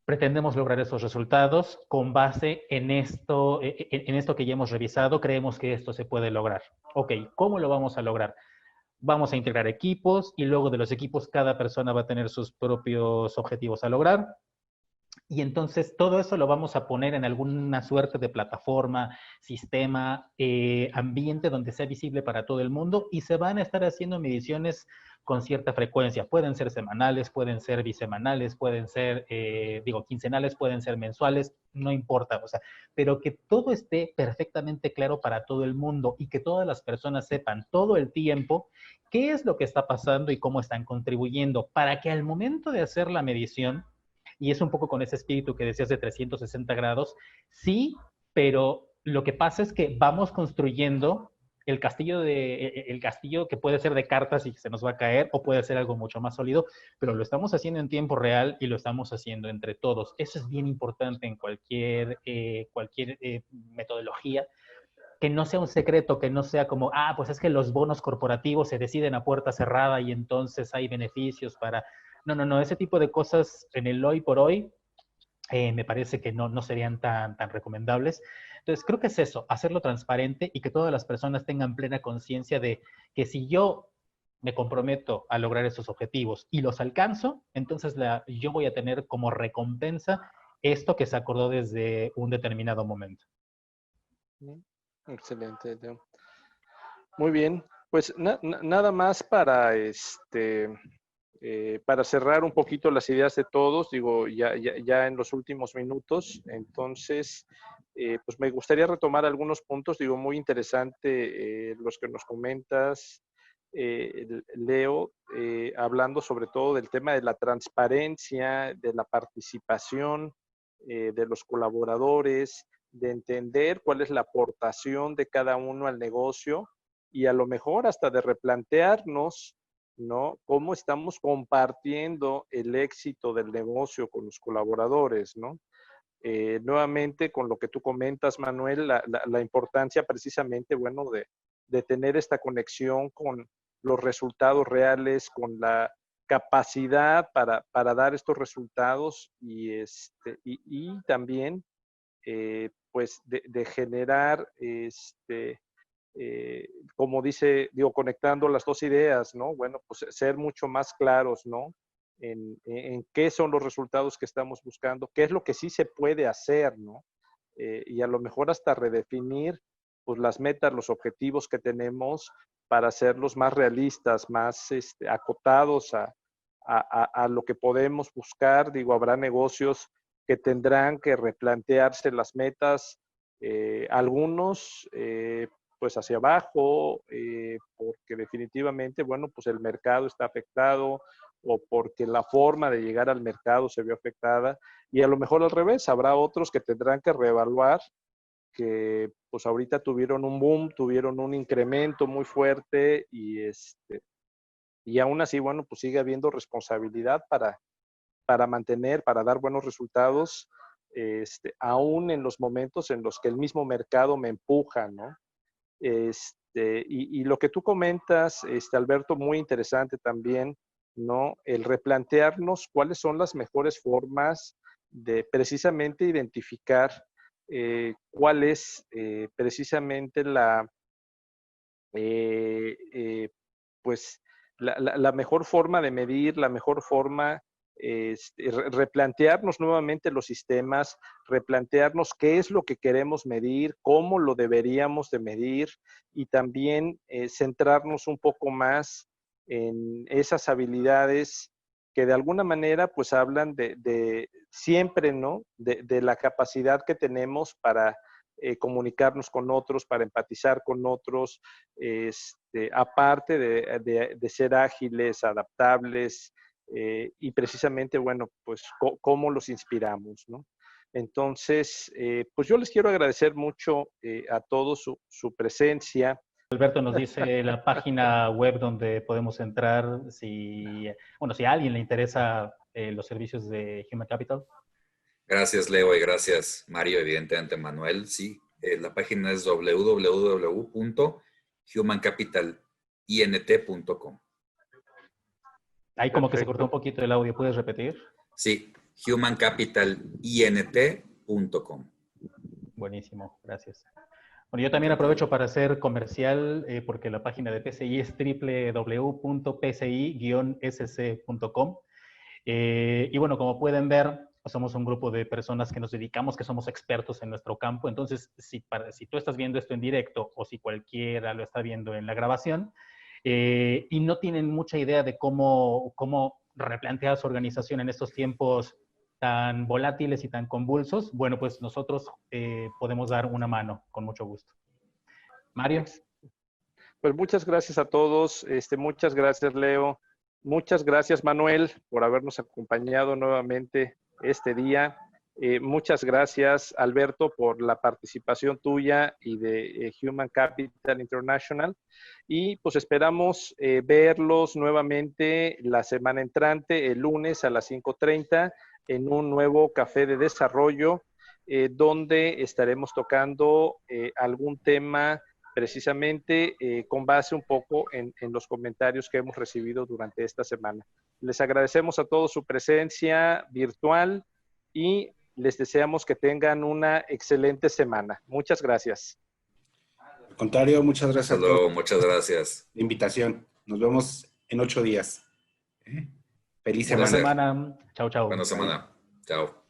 pretendemos lograr esos resultados con base en esto que ya hemos revisado, creemos que esto se puede lograr. Ok, ¿cómo lo vamos a lograr? Vamos a integrar equipos y luego de los equipos cada persona va a tener sus propios objetivos a lograr. Y entonces todo eso lo vamos a poner en alguna suerte de plataforma, sistema, ambiente donde sea visible para todo el mundo y se van a estar haciendo mediciones con cierta frecuencia. Pueden ser semanales, pueden ser bisemanales, pueden ser, quincenales, pueden ser mensuales, no importa. O sea, pero que todo esté perfectamente claro para todo el mundo y que todas las personas sepan todo el tiempo qué es lo que está pasando y cómo están contribuyendo para que al momento de hacer la medición, y es un poco con ese espíritu que decías de 360 grados, sí, pero lo que pasa es que vamos construyendo el castillo que puede ser de cartas y que se nos va a caer, o puede ser algo mucho más sólido, pero lo estamos haciendo en tiempo real y lo estamos haciendo entre todos. Eso es bien importante en cualquier metodología, que no sea un secreto, que no sea como, pues es que los bonos corporativos se deciden a puerta cerrada y entonces hay beneficios para... No, ese tipo de cosas en el hoy por hoy me parece que no serían tan recomendables. Entonces, creo que es eso, hacerlo transparente y que todas las personas tengan plena conciencia de que si yo me comprometo a lograr esos objetivos y los alcanzo, entonces yo voy a tener como recompensa esto que se acordó desde un determinado momento. Excelente, Leo. Muy bien, pues nada más para para cerrar un poquito las ideas de todos, digo, ya en los últimos minutos, entonces, pues me gustaría retomar algunos puntos, digo, muy interesante los que nos comentas, Leo, hablando sobre todo del tema de la transparencia, de la participación de los colaboradores, de entender cuál es la aportación de cada uno al negocio y a lo mejor hasta de replantearnos, ¿no? Cómo estamos compartiendo el éxito del negocio con los colaboradores, ¿no? Nuevamente, con lo que tú comentas, Manuel, la importancia precisamente, bueno, de tener esta conexión con los resultados reales, con la capacidad para dar estos resultados y también, pues, de generar, como digo, conectando las dos ideas, ¿no? Bueno, pues ser mucho más claros, ¿no? En qué son los resultados que estamos buscando, qué es lo que sí se puede hacer, ¿no? Y a lo mejor hasta redefinir, pues, las metas, los objetivos que tenemos para hacerlos más realistas, más acotados a lo que podemos buscar. Digo, habrá negocios que tendrán que replantearse las metas, algunos pues hacia abajo, porque definitivamente, bueno, pues el mercado está afectado o porque la forma de llegar al mercado se vio afectada, y a lo mejor al revés, habrá otros que tendrán que reevaluar, que pues ahorita tuvieron un boom, tuvieron un incremento muy fuerte y aún así, bueno, pues sigue habiendo responsabilidad para mantener, para dar buenos resultados, aún en los momentos en los que el mismo mercado me empuja, ¿no? Y lo que tú comentas, Alberto, muy interesante también, ¿no? El replantearnos cuáles son las mejores formas de precisamente identificar cuál es precisamente pues la mejor forma de medir, la mejor forma, replantearnos nuevamente los sistemas, replantearnos qué es lo que queremos medir, cómo lo deberíamos de medir y también centrarnos un poco más en esas habilidades que de alguna manera pues hablan de siempre, ¿no? De la capacidad que tenemos para comunicarnos con otros, para empatizar con otros, aparte de ser ágiles, adaptables, y precisamente, bueno, pues cómo los inspiramos, ¿no? Entonces, pues yo les quiero agradecer mucho a todos su presencia. Alberto nos dice la página web donde podemos entrar si a alguien le interesa los servicios de Human Capital. Gracias, Leo, y gracias, Mario, evidentemente, Manuel. Sí, la página es www.humancapitalint.com. Ahí como que se cortó un poquito el audio, ¿puedes repetir? Sí, humancapitalint.com. Buenísimo, gracias. Bueno, yo también aprovecho para hacer comercial porque la página de PCI es www.pci-sc.com. Y bueno, como pueden ver, somos un grupo de personas que nos dedicamos, que somos expertos en nuestro campo. Entonces, si tú estás viendo esto en directo o si cualquiera lo está viendo en la grabación y no tienen mucha idea de cómo replantear su organización en estos tiempos tan volátiles y tan convulsos, bueno, pues nosotros podemos dar una mano con mucho gusto. Mario. Pues muchas gracias a todos. Muchas gracias, Leo. Muchas gracias, Manuel, por habernos acompañado nuevamente este día. Muchas gracias, Alberto, por la participación tuya y de Human Capital International. Y pues esperamos verlos nuevamente la semana entrante, el lunes a las 5:30, en un nuevo café de desarrollo, donde estaremos tocando algún tema precisamente con base un poco en los comentarios que hemos recibido durante esta semana. Les agradecemos a todos su presencia virtual y les deseamos que tengan una excelente semana. Muchas gracias. Al contrario, muchas gracias a todos. Muchas gracias. La invitación. Nos vemos en 8 días. Feliz Buena semana. semana. Chao, chao. Buena semana. Chao.